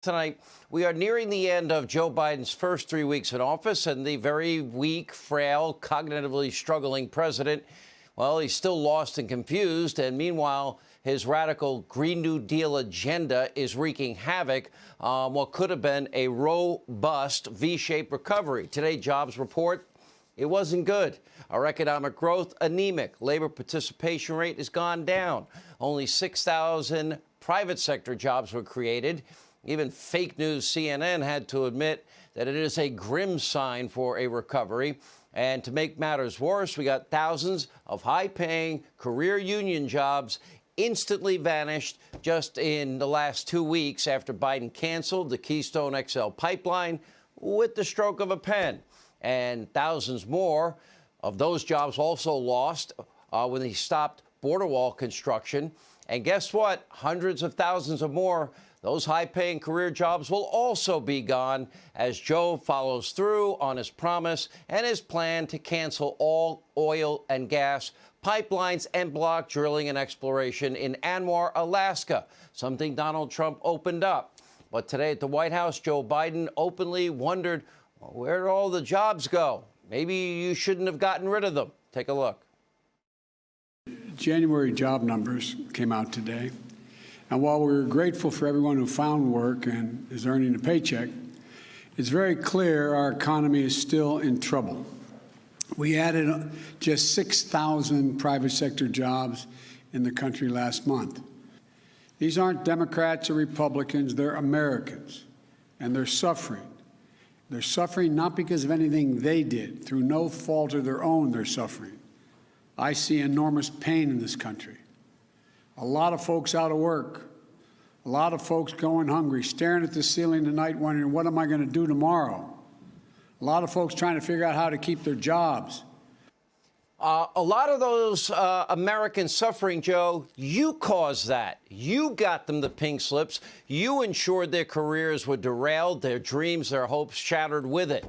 Tonight, we are nearing the end of Joe Biden's first 3 weeks in office, and the very weak, frail, cognitively struggling president, well, he's still lost and confused. And meanwhile, his radical Green New Deal agenda is wreaking havoc on what could have been a robust V-shaped recovery. Today, jobs report, it wasn't good. Our economic growth, anemic. Labor participation rate has gone down. Only 6,000 private sector jobs were created. Even fake news CNN had to admit that it is a grim sign for a recovery. And to make matters worse, we got thousands of high-paying career union jobs instantly vanished just in the last 2 weeks after Biden canceled the Keystone XL pipeline with the stroke of a pen. And thousands more of those jobs also lost when he stopped border wall construction. And guess what? Hundreds of thousands of more, those high-paying career jobs will also be gone as Joe follows through on his promise and his plan to cancel all oil and gas pipelines and block drilling and exploration in Anwar, Alaska, something Donald Trump opened up. But today at the White House, Joe Biden openly wondered, well, where did all the jobs go? Maybe you shouldn't have gotten rid of them. Take a look. January job numbers came out today. And while we're grateful for everyone who found work and is earning a paycheck, it's very clear our economy is still in trouble. We added just 6,000 private sector jobs in the country last month. These aren't Democrats or Republicans, they're Americans, and they're suffering. They're suffering not because of anything they did. Through no fault of their own, they're suffering. I see enormous pain in this country. A lot of folks out of work, a lot of folks going hungry, staring at the ceiling tonight wondering, what am I going to do tomorrow? A lot of folks trying to figure out how to keep their jobs. A lot of those Americans suffering, Joe, you caused that. You got them the pink slips. You ensured their careers were derailed, their dreams, their hopes shattered with it.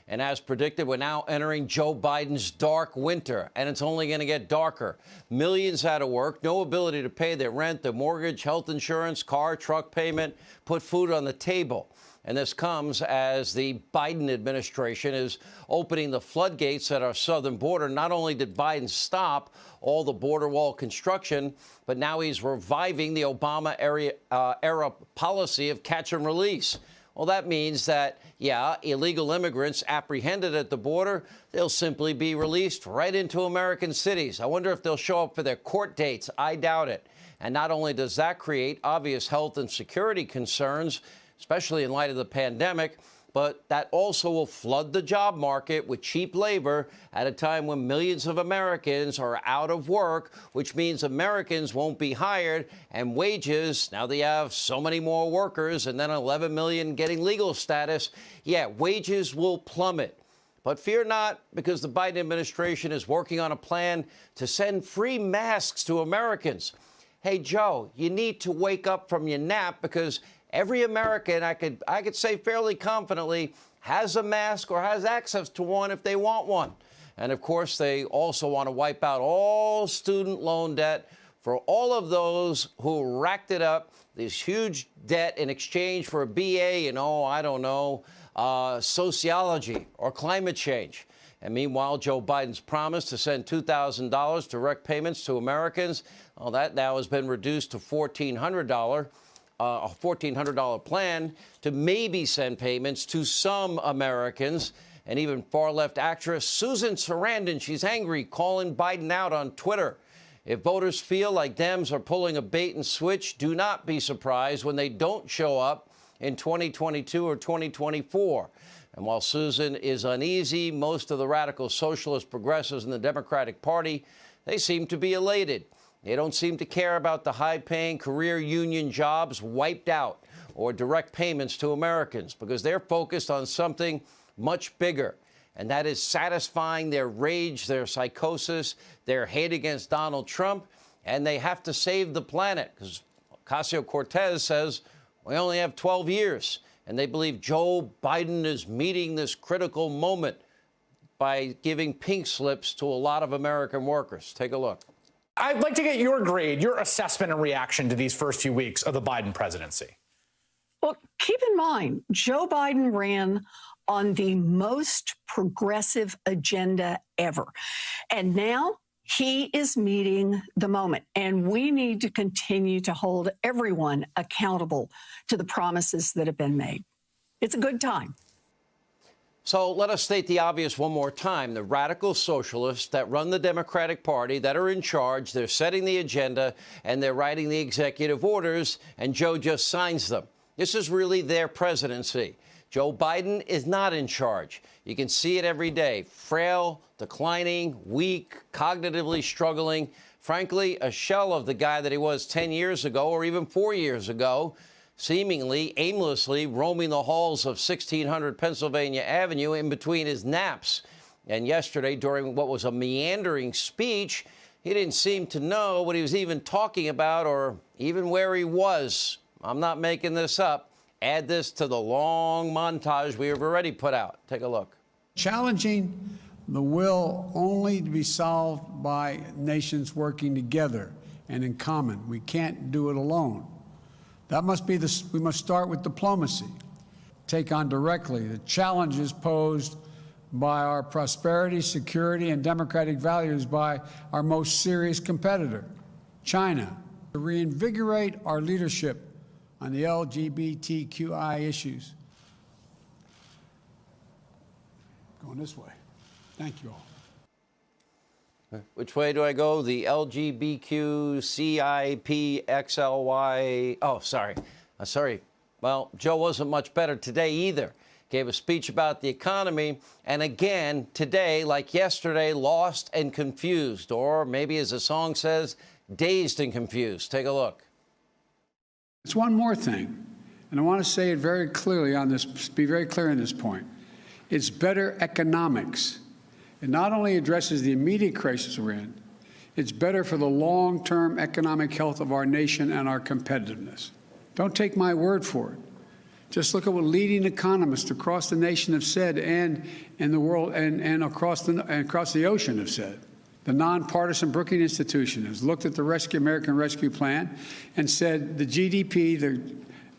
And as predicted, we're now entering Joe Biden's dark winter, and it's only going to get darker. Millions out of work, no ability to pay their rent, their mortgage, health insurance, car, truck payment, put food on the table. And this comes as the Biden administration is opening the floodgates at our southern border. Not only did Biden stop all the border wall construction, but now he's reviving the Obama era policy of catch and release. Well, that means that, yeah, illegal immigrants apprehended at the border, they'll simply be released right into American cities. I wonder if they'll show up for their court dates. I doubt it. And not only does that create obvious health and security concerns, especially in light of the pandemic, but that also will flood the job market with cheap labor at a time when millions of Americans are out of work, which means Americans won't be hired, and wages, now they have so many more workers and then 11 million getting legal status, yeah, wages will plummet. But fear not, because the Biden administration is working on a plan to send free masks to Americans. Hey, Joe, you need to wake up from your nap, because every American, I could say fairly confidently, has a mask or has access to one if they want one. And, of course, they also want to wipe out all student loan debt for all of those who racked it up, this huge debt in exchange for a BA in, I don't know, sociology or climate change. And meanwhile, Joe Biden's promise to send $2,000 direct payments to Americans, well, that now has been reduced to $1,400. A $1,400 plan to maybe send payments to some Americans. And even far-left actress Susan Sarandon, she's angry, calling Biden out on Twitter. If voters feel like Dems are pulling a bait and switch, do not be surprised when they don't show up in 2022 or 2024. And while Susan is uneasy, most of the radical socialist progressives in the Democratic Party, they seem to be elated. They don't seem to care about the high-paying career union jobs wiped out or direct payments to Americans, because they're focused on something much bigger, and that is satisfying their rage, their psychosis, their hate against Donald Trump, and they have to save the planet, because Ocasio-Cortez says we only have 12 years, and they believe Joe Biden is meeting this critical moment by giving pink slips to a lot of American workers. Take a look. I'd like to get your grade, your assessment and reaction to these first few weeks of the Biden presidency. Well, keep in mind, Joe Biden ran on the most progressive agenda ever. And now he is meeting the moment. And we need to continue to hold everyone accountable to the promises that have been made. It's a good time. So let us state the obvious one more time. The radical socialists that run the Democratic Party, that are in charge, they're setting the agenda and they're writing the executive orders, and Joe just signs them. This is really their presidency. Joe Biden is not in charge. You can see it every day. Frail, declining, weak, cognitively struggling. Frankly, a shell of the guy that he was 10 years ago or even 4 years ago, seemingly aimlessly roaming the halls of 1600 Pennsylvania Avenue in between his naps. And yesterday, during what was a meandering speech, he didn't seem to know what he was even talking about or even where he was. I'm not making this up. Add this to the long montage we have already put out. Take a look. Challenging the will only to be solved by nations working together and in common. We can't do it alone. That must be we must start with diplomacy. Take on directly the challenges posed by our prosperity, security, and democratic values by our most serious competitor, China. To reinvigorate our leadership on the LGBTQI issues. Going this way. Thank you all. Which way do I go? The LGBTQCIPXLY. Oh, sorry. Sorry. Well, Joe wasn't much better today either. Gave a speech about the economy. And again, today, like yesterday, lost and confused. Or maybe, as the song says, dazed and confused. Take a look. It's one more thing, and I want to say it very clearly on this, be very clear on this point. It's better economics. It not only addresses the immediate crisis we're in, it's better for the long-term economic health of our nation and our competitiveness. Don't take my word for it. Just look at what leading economists across the nation have said and in the world and across the ocean have said. The nonpartisan Brookings Institution has looked at the American Rescue Plan and said the GDP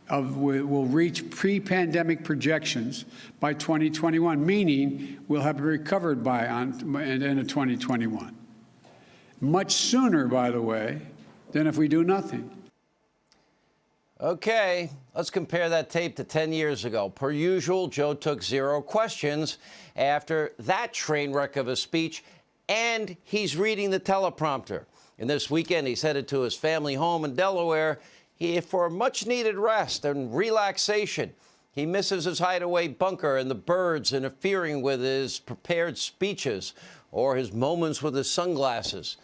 will reach pre-pandemic projections by 2021, meaning we'll have recovered by end of 2021. Much sooner, by the way, than if we do nothing. Okay, let's compare that tape to 10 years ago. Per usual, Joe took 0 questions after that train wreck of a speech, and he's reading the teleprompter. And this weekend, he's headed to his family home in Delaware for a much-needed rest and relaxation. He misses his hideaway bunker and the birds interfering with his prepared speeches or his moments with his sunglasses.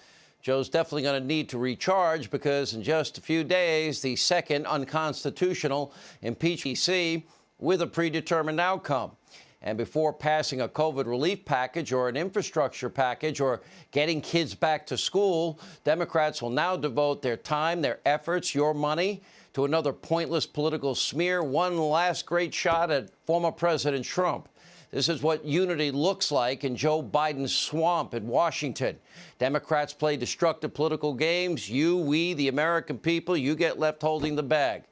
Joe's definitely going to need to recharge because in just a few days, the second unconstitutional impeachment with a predetermined outcome. And before passing a COVID relief package or an infrastructure package or getting kids back to school, Democrats will now devote their time, their efforts, your money to another pointless political smear, one last great shot at former President Trump. This is what unity looks like in Joe Biden's swamp in Washington. Democrats play destructive political games. You, we, the American people, you get left holding the bag.